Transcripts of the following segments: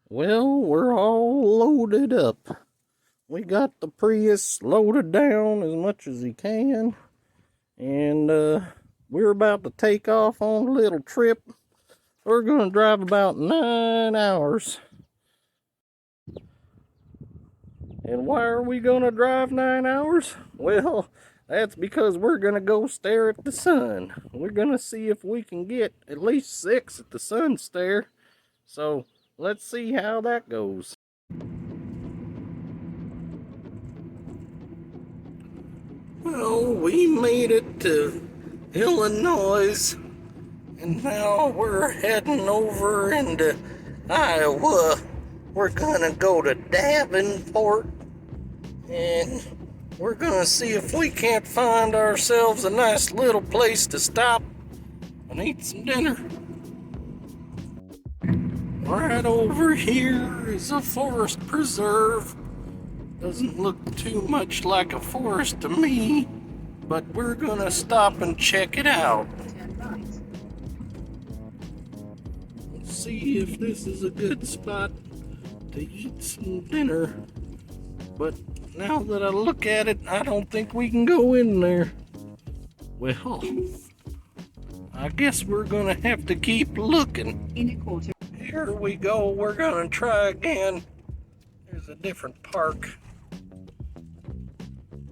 Well, we're all loaded up. We got the Prius loaded down as much as he can. And we're about to take off on a little trip. We're going to drive about 9 hours. And why are we going to drive 9 hours? Well, that's because we're going to go stare at the sun. We're going to see if we can get at least 6 at the sun stare. So let's see how that goes. Well, we made it to Illinois, and now we're heading over into Iowa. We're gonna go to Davenport, and we're gonna see if we can't find ourselves a nice little place to stop and eat some dinner. Right over here is a forest preserve. Doesn't look too much like a forest to me, but we're gonna stop and check it out. Let's see if this is a good spot to eat some dinner. But now that I look at it, I don't think we can go in there. Well, I guess we're gonna have to keep looking. Here we go, we're gonna try again. There's a different park.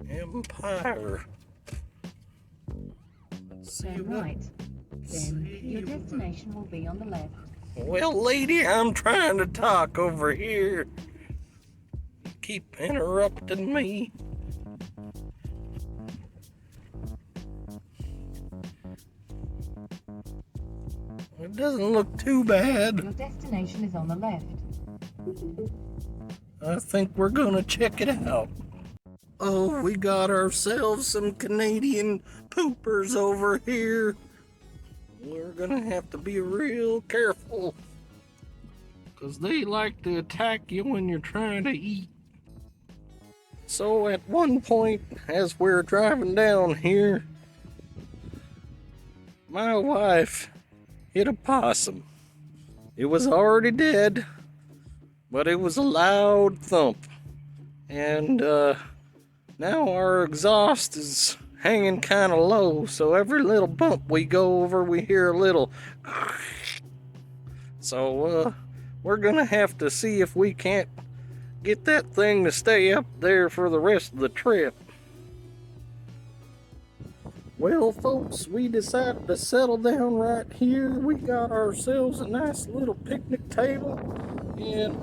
Empire. Let's see Turn right. Then your destination will be on the left. Well, lady, I'm trying to talk over here. You keep interrupting me. It doesn't look too bad. Your destination is on the left. I think we're gonna check it out. Oh, we got ourselves some Canadian poopers over here. We're gonna have to be real careful, because they like to attack you when you're trying to eat. So at one point, as we're driving down here, my wife hit a possum. It was already dead, but it was a loud thump. And now our exhaust is hanging kind of low, so every little bump we go over, we hear a little. So we're gonna have to see if we can't get that thing to stay up there for the rest of the trip. Well, folks, we decided to settle down right here. We got ourselves a nice little picnic table, and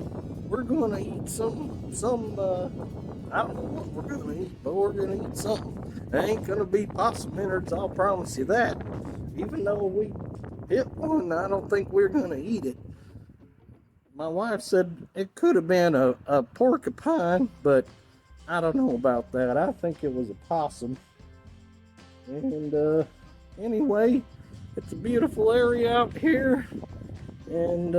we're gonna eat some I don't know what we're gonna eat, but we're gonna eat something. It ain't gonna be possum innards, I'll promise you that. Even though we hit one, I don't think we're gonna eat it. My wife said it could have been a porcupine, but I don't know about that. I think it was a possum. And anyway, it's a beautiful area out here, and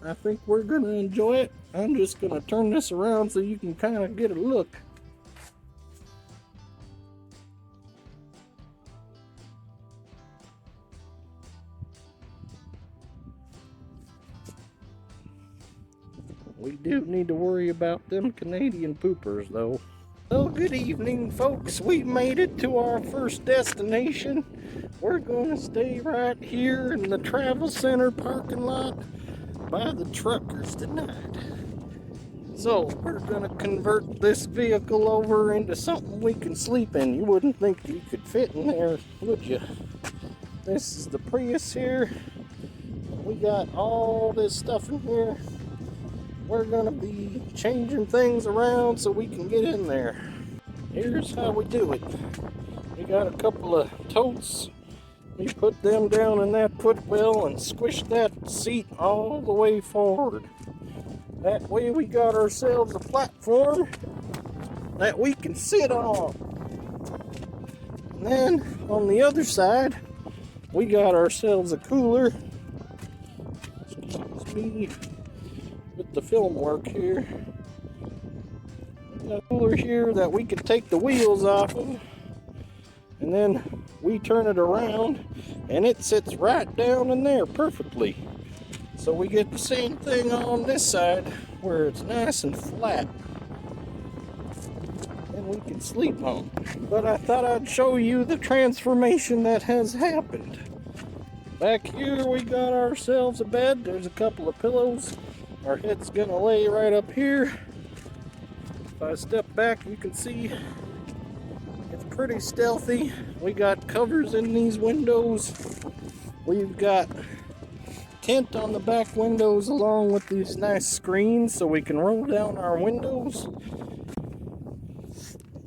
I think we're gonna enjoy it. I'm just gonna turn this around so you can kind of get a look. We do need to worry about them Canadian poopers, though. Well, good evening, folks. We made it to our first destination. We're going to stay right here in the travel center parking lot by the truckers tonight. So we're going to convert this vehicle over into something we can sleep in. You wouldn't think you could fit in there, would you? This is the Prius here. We got all this stuff in here. We're gonna be changing things around so we can get in there. Here's how we do it. We got a couple of totes. We put them down in that footwell and squish that seat all the way forward. That way we got ourselves a platform that we can sit on. And then on the other side, we got ourselves a cooler. Excuse me. With the film work here. We got a cooler here that we can take the wheels off of, and then we turn it around and it sits right down in there perfectly. So we get the same thing on this side where it's nice and flat and we can sleep on. But I thought I'd show you the transformation that has happened. Back here we got ourselves a bed. There's a couple of pillows. Our head's gonna lay right up here. If I step back, you can see it's pretty stealthy. We got covers in these windows. We've got tint on the back windows along with these nice screens so we can roll down our windows.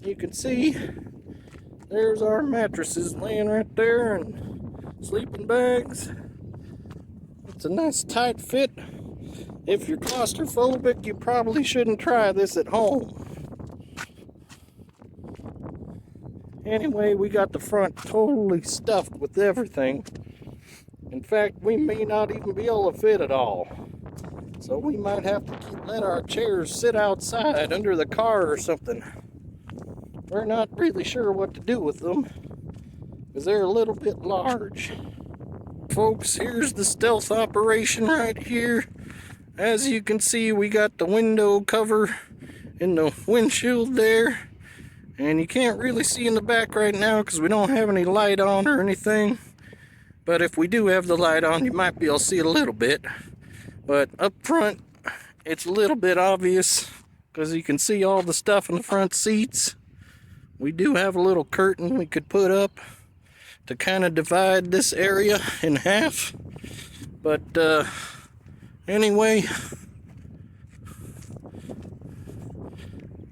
You can see there's our mattresses laying right there and sleeping bags. It's a nice tight fit. If you're claustrophobic, you probably shouldn't try this at home. Anyway, we got the front totally stuffed with everything. In fact, we may not even be able to fit it all. So we might have to let our chairs sit outside under the car or something. We're not really sure what to do with them because they're a little bit large. Folks, here's the stealth operation right here. As you can see, we got the window cover in the windshield there. And you can't really see in the back right now because we don't have any light on or anything. But if we do have the light on, you might be able to see it a little bit. But up front, it's a little bit obvious because you can see all the stuff in the front seats. We do have a little curtain we could put up to kind of divide this area in half. But anyway,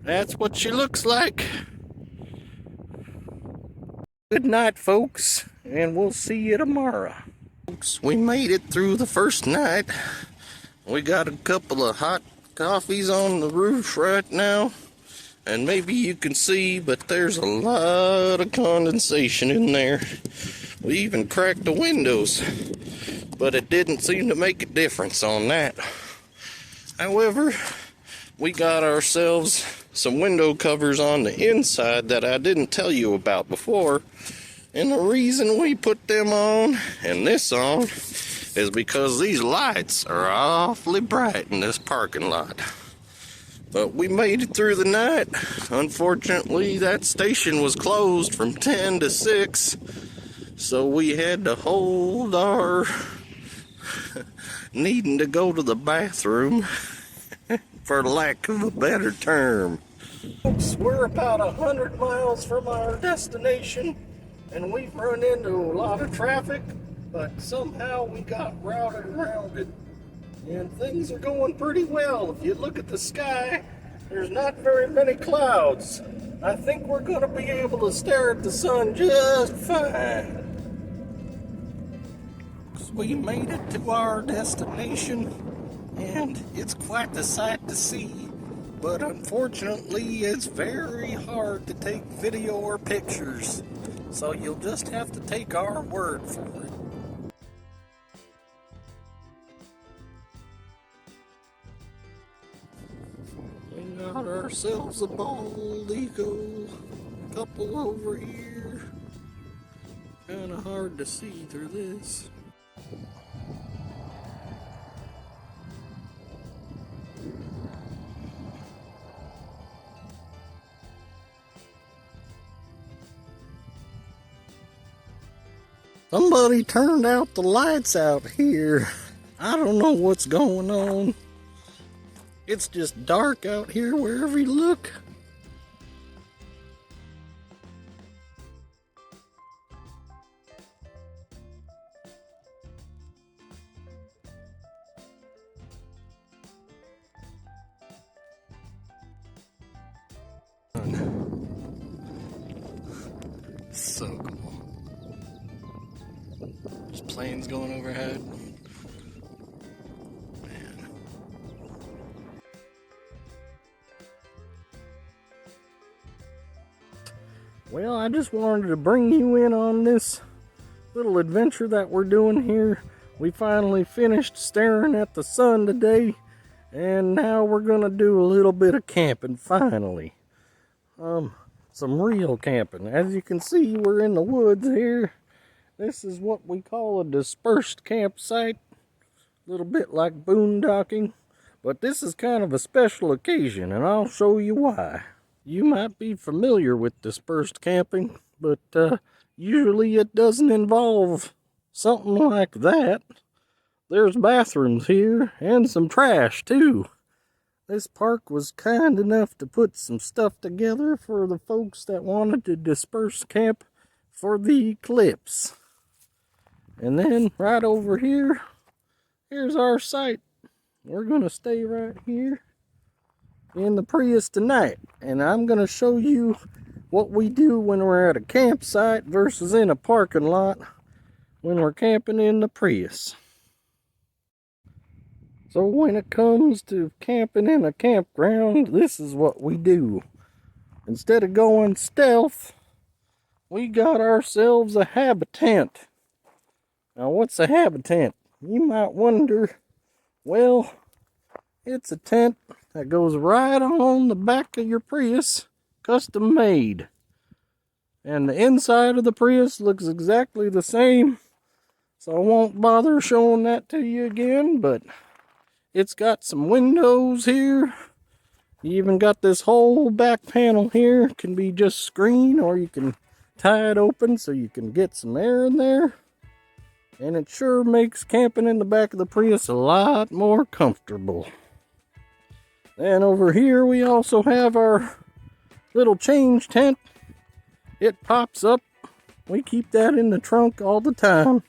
that's what she looks like. Good night, folks, and we'll see you tomorrow. Folks, we made it through the first night. We got a couple of hot coffees on the roof right now, and maybe you can see, but there's a lot of condensation in there. We even cracked the windows, but it didn't seem to make a difference on that. However, we got ourselves some window covers on the inside that I didn't tell you about before. And the reason we put them on and this on is because these lights are awfully bright in this parking lot. But we made it through the night. Unfortunately, that station was closed from 10 to 6. So we had to hold our needing to go to the bathroom, for lack of a better term. Folks, we're about 100 miles from our destination, and we've run into a lot of traffic, but somehow we got routed around it, and things are going pretty well. If you look at the sky, there's not very many clouds. I think we're going to be able to stare at the sun just fine. We made it to our destination, and it's quite the sight to see. But unfortunately, it's very hard to take video or pictures. So you'll just have to take our word for it. We got ourselves a bald eagle. Couple over here. Kinda hard to see through this. Somebody turned out the lights out here. I don't know what's going on. It's just dark out here wherever you look. So cool. There's planes going overhead. Man. Well, I just wanted to bring you in on this little adventure that we're doing here. We finally finished staring at the sun today, and now we're gonna do a little bit of camping finally. Some real camping. As you can see, we're in the woods here. This is what we call a dispersed campsite. A little bit like boondocking, but this is kind of a special occasion, and I'll show you why. You might be familiar with dispersed camping, but usually it doesn't involve something like that. There's bathrooms here, and some trash too. This park was kind enough to put some stuff together for the folks that wanted to disperse camp for the Eclipse. And then right over here, here's our site. We're gonna stay right here in the Prius tonight, and I'm gonna show you what we do when we're at a campsite versus in a parking lot when we're camping in the Prius. So when it comes to camping in a campground, this is what we do. Instead of going stealth, we got ourselves a habitant. Now what's a habitant? You might wonder. Well, it's a tent that goes right on the back of your Prius, custom made. And the inside of the Prius looks exactly the same, so I won't bother showing that to you again, but it's got some windows here. You even got this whole back panel here. Can be just screen, or you can tie it open so you can get some air in there. And it sure makes camping in the back of the Prius a lot more comfortable. And over here we also have our little change tent. It pops up. We keep that in the trunk all the time.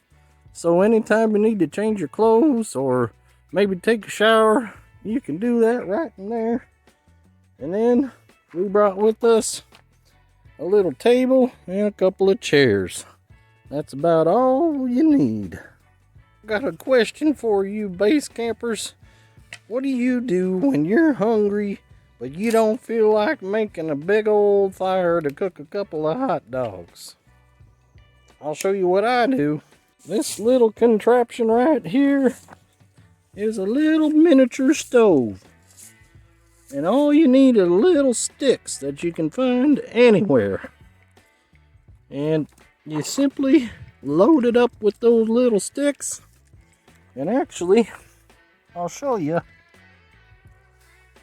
So anytime you need to change your clothes or maybe take a shower, you can do that right in there. And then we brought with us a little table and a couple of chairs. That's about all you need. Got a question for you base campers. What do you do when you're hungry but you don't feel like making a big old fire to cook a couple of hot dogs? I'll show you what I do. This little contraption right here is a little miniature stove. And all you need are little sticks that you can find anywhere. And you simply load it up with those little sticks. And actually, I'll show you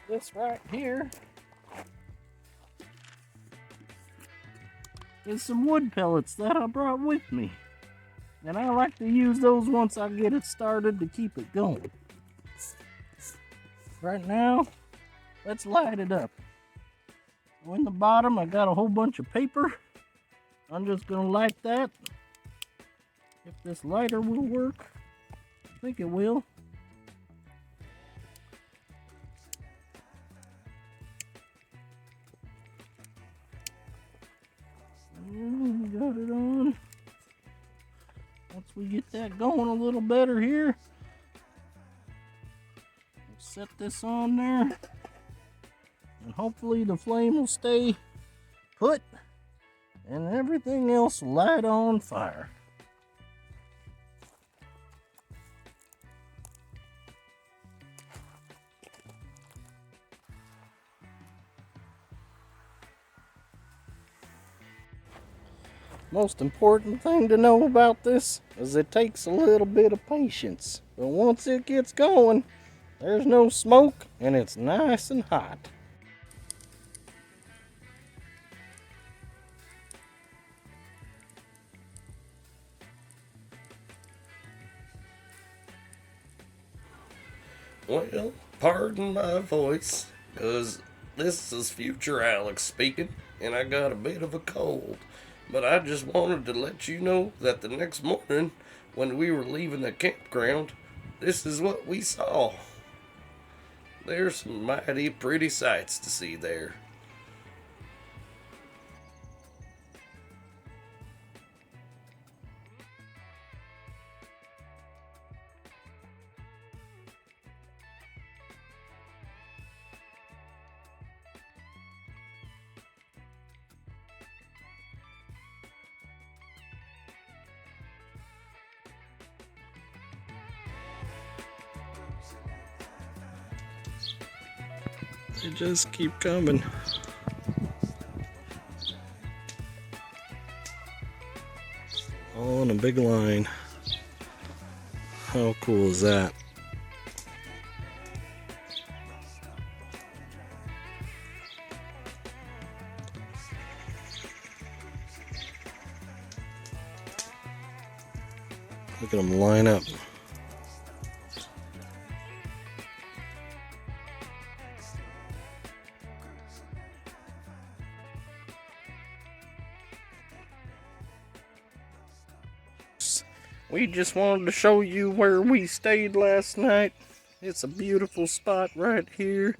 this right here is some wood pellets that I brought with me. And I like to use those once I get it started to keep it going. Right now, let's light it up. So in the bottom, I got a whole bunch of paper. I'm just gonna light that. If this lighter will work, I think it will. And we got it on. Once we get that going a little better here, we'll set this on there. And hopefully the flame will stay put. And everything else light on fire. Most important thing to know about this is it takes a little bit of patience. But once it gets going, there's no smoke and it's nice and hot. Well, pardon my voice, because this is future Alex speaking, and I got a bit of a cold. But I just wanted to let you know that the next morning, when we were leaving the campground, this is what we saw. There's some mighty pretty sights to see there. They just keep coming. All in a big line. How cool is that? Look at them line up. We just wanted to show you where we stayed last night. It's a beautiful spot right here.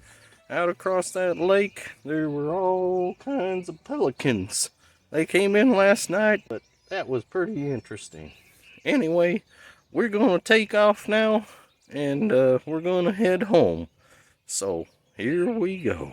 Out across that lake, there were all kinds of pelicans. They came in last night, but that was pretty interesting. Anyway, we're going to take off now, and we're going to head home. So, here we go.